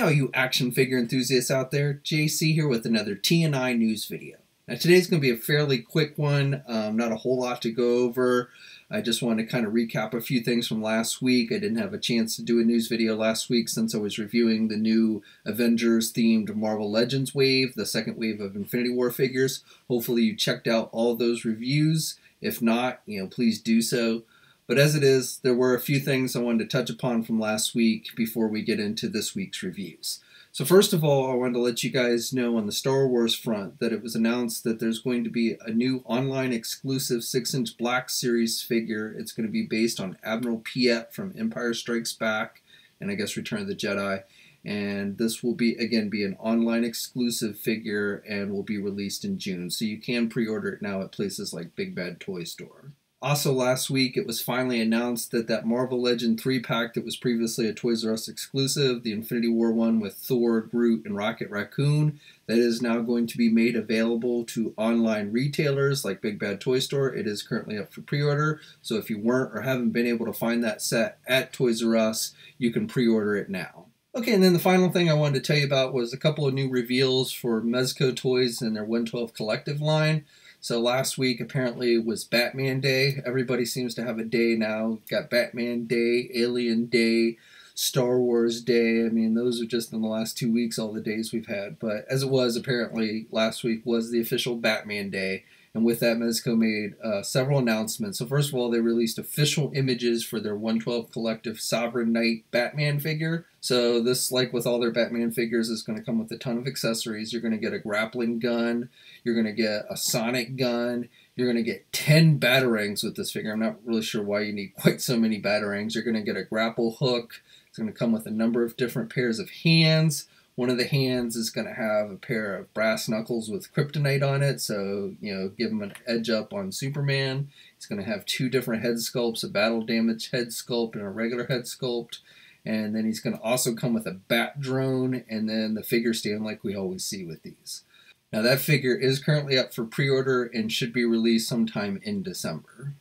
Hey all you action figure enthusiasts out there, JC here with another TNINews video. Now today's going to be a fairly quick one, not a whole lot to go over. I just want to kind of recap a few things from last week. I didn't have a chance to do a news video last week since I was reviewing the new Avengers themed Marvel Legends wave, the second wave of Infinity War figures. Hopefully you checked out all those reviews. If not, please do so. But as it is, there were a few things I wanted to touch upon from last week before we get into this week's reviews. So first of all, I wanted to let you guys know on the Star Wars front that it was announced that there's going to be a new online exclusive 6-inch Black Series figure. It's going to be based on Admiral Piett from Empire Strikes Back and I guess Return of the Jedi. And this will be an online exclusive figure and will be released in June. So you can pre-order it now at places like Big Bad Toy Store. Also last week, it was finally announced that that Marvel Legend 3-pack that was previously a Toys R Us exclusive, the Infinity War one with Thor, Groot, and Rocket Raccoon, that is now going to be made available to online retailers like Big Bad Toy Store. It is currently up for pre-order, so if you weren't or haven't been able to find that set at Toys R Us, you can pre-order it now. Okay, and then the final thing I wanted to tell you about was a couple of new reveals for Mezco toys and their 112 Collective line. So last week apparently was Batman Day. Everybody seems to have a day now. We've got Batman Day, Alien Day, Star Wars Day. I mean, those are just in the last 2 weeks all the days we've had. But as it was, apparently last week was the official Batman Day. And with that, Mezco made several announcements. So first of all, they released official images for their 112 Collective Sovereign Knight Batman figure. So this, like with all their Batman figures, is going to come with a ton of accessories. You're going to get a grappling gun. You're going to get a sonic gun. You're going to get 10 batarangs with this figure. I'm not really sure why you need quite so many batarangs. You're going to get a grapple hook. It's going to come with a number of different pairs of hands. One of the hands is going to have a pair of brass knuckles with kryptonite on it, so, give him an edge up on Superman. He's going to have 2 different head sculpts, a battle damage head sculpt and a regular head sculpt. And then he's going to also come with a bat drone and then the figure stand like we always see with these. Now that figure is currently up for pre-order and should be released sometime in December.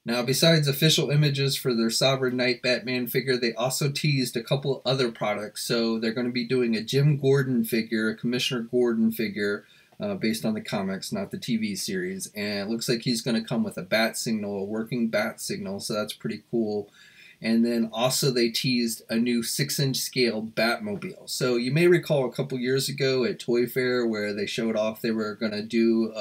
Now, besides official images for their Sovereign Knight Batman figure, they also teased a couple other products. So they're going to be doing a Jim Gordon figure, a Commissioner Gordon figure, based on the comics, not the TV series. And it looks like he's going to come with a bat signal, a working bat signal, so that's pretty cool. And then also they teased a new 6-inch scale Batmobile. So you may recall a couple years ago at Toy Fair where they showed off they were going to do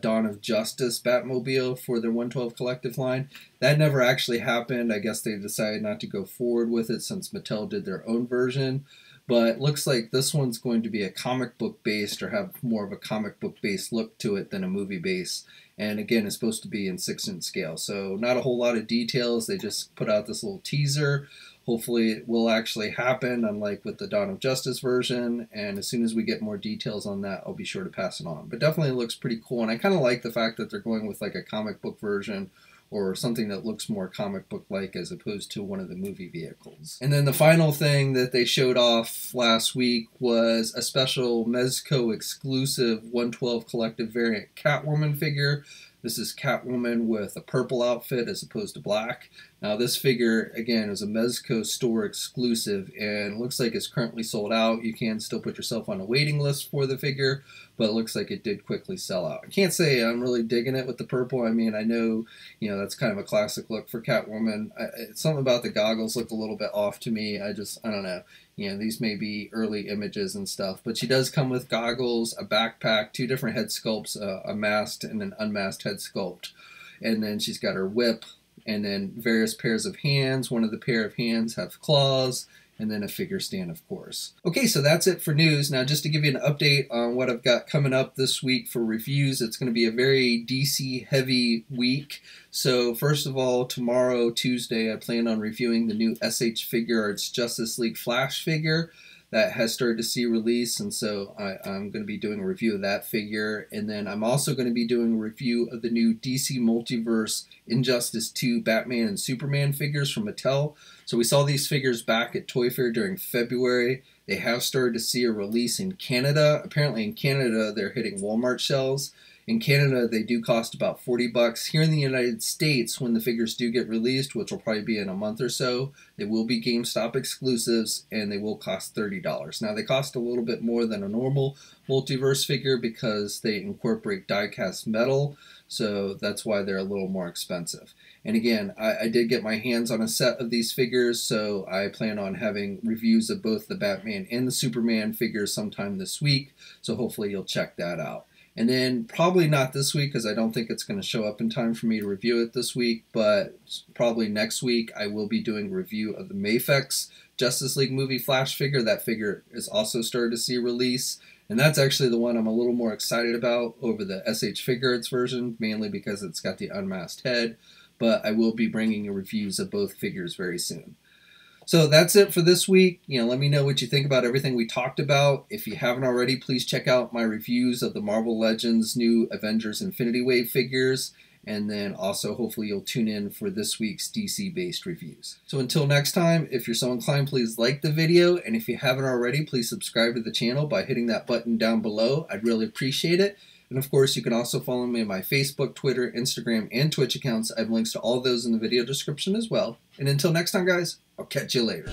Dawn of Justice Batmobile for their 112 Collective line. That never actually happened. I guess they decided not to go forward with it since Mattel did their own version. But it looks like this one's going to be a comic book based or have more of a comic book based look to it than a movie base. And again, it's supposed to be in 6-inch scale. So not a whole lot of details. They just put out this little teaser. Hopefully it will actually happen, unlike with the Dawn of Justice version. And as soon as we get more details on that, I'll be sure to pass it on. But definitely looks pretty cool. And I kind of like the fact that they're going with like a comic book version or something that looks more comic book-like as opposed to one of the movie vehicles. And then the final thing that they showed off last week was a special Mezco exclusive 112 Collective variant Catwoman figure. This is Catwoman with a purple outfit as opposed to black. Now this figure, again, is a Mezco store exclusive and looks like it's currently sold out. You can still put yourself on a waiting list for the figure, but it looks like it did quickly sell out. I can't say I'm really digging it with the purple. I mean, I know, that's kind of a classic look for Catwoman. Something about the goggles look a little bit off to me. I don't know. These may be early images and stuff, but she does come with goggles, a backpack, 2 different head sculpts, a masked and an unmasked head sculpt. And then she's got her whip, and then various pairs of hands. One of the pair of hands have claws, and then a figure stand, of course. Okay, so that's it for news. Now, just to give you an update on what I've got coming up this week for reviews, it's going to be a very DC-heavy week. So, first of all, tomorrow, Tuesday, I plan on reviewing the new SH Figure Arts Justice League Flash figure that has started to see release, and so I'm going to be doing a review of that figure. And then I'm also going to be doing a review of the new DC Multiverse Injustice 2 Batman and Superman figures from Mattel. So we saw these figures back at Toy Fair during February. They have started to see a release in Canada. Apparently in Canada they're hitting Walmart shelves. In Canada, they do cost about 40 bucks. Here in the United States, when the figures do get released, which will probably be in a month or so, they will be GameStop exclusives and they will cost $30. Now, they cost a little bit more than a normal multiverse figure because they incorporate die-cast metal, so that's why they're a little more expensive. And again, I did get my hands on a set of these figures, so I plan on having reviews of both the Batman and the Superman figures sometime this week, so hopefully you'll check that out. And then probably not this week because I don't think it's going to show up in time for me to review it this week, but probably next week I will be doing a review of the Mafex Justice League movie Flash figure. That figure is also started to see release, and that's actually the one I'm a little more excited about over the SH Figure Arts version, mainly because it's got the unmasked head, but I will be bringing you reviews of both figures very soon. So that's it for this week. Let me know what you think about everything we talked about. If you haven't already, please check out my reviews of the Marvel Legends new Avengers Infinity Wave figures. And then also, hopefully, you'll tune in for this week's DC-based reviews. So until next time, if you're so inclined, please like the video. And if you haven't already, please subscribe to the channel by hitting that button down below. I'd really appreciate it. And of course, you can also follow me on my Facebook, Twitter, Instagram, and Twitch accounts. I have links to all those in the video description as well. And until next time, guys, I'll catch you later.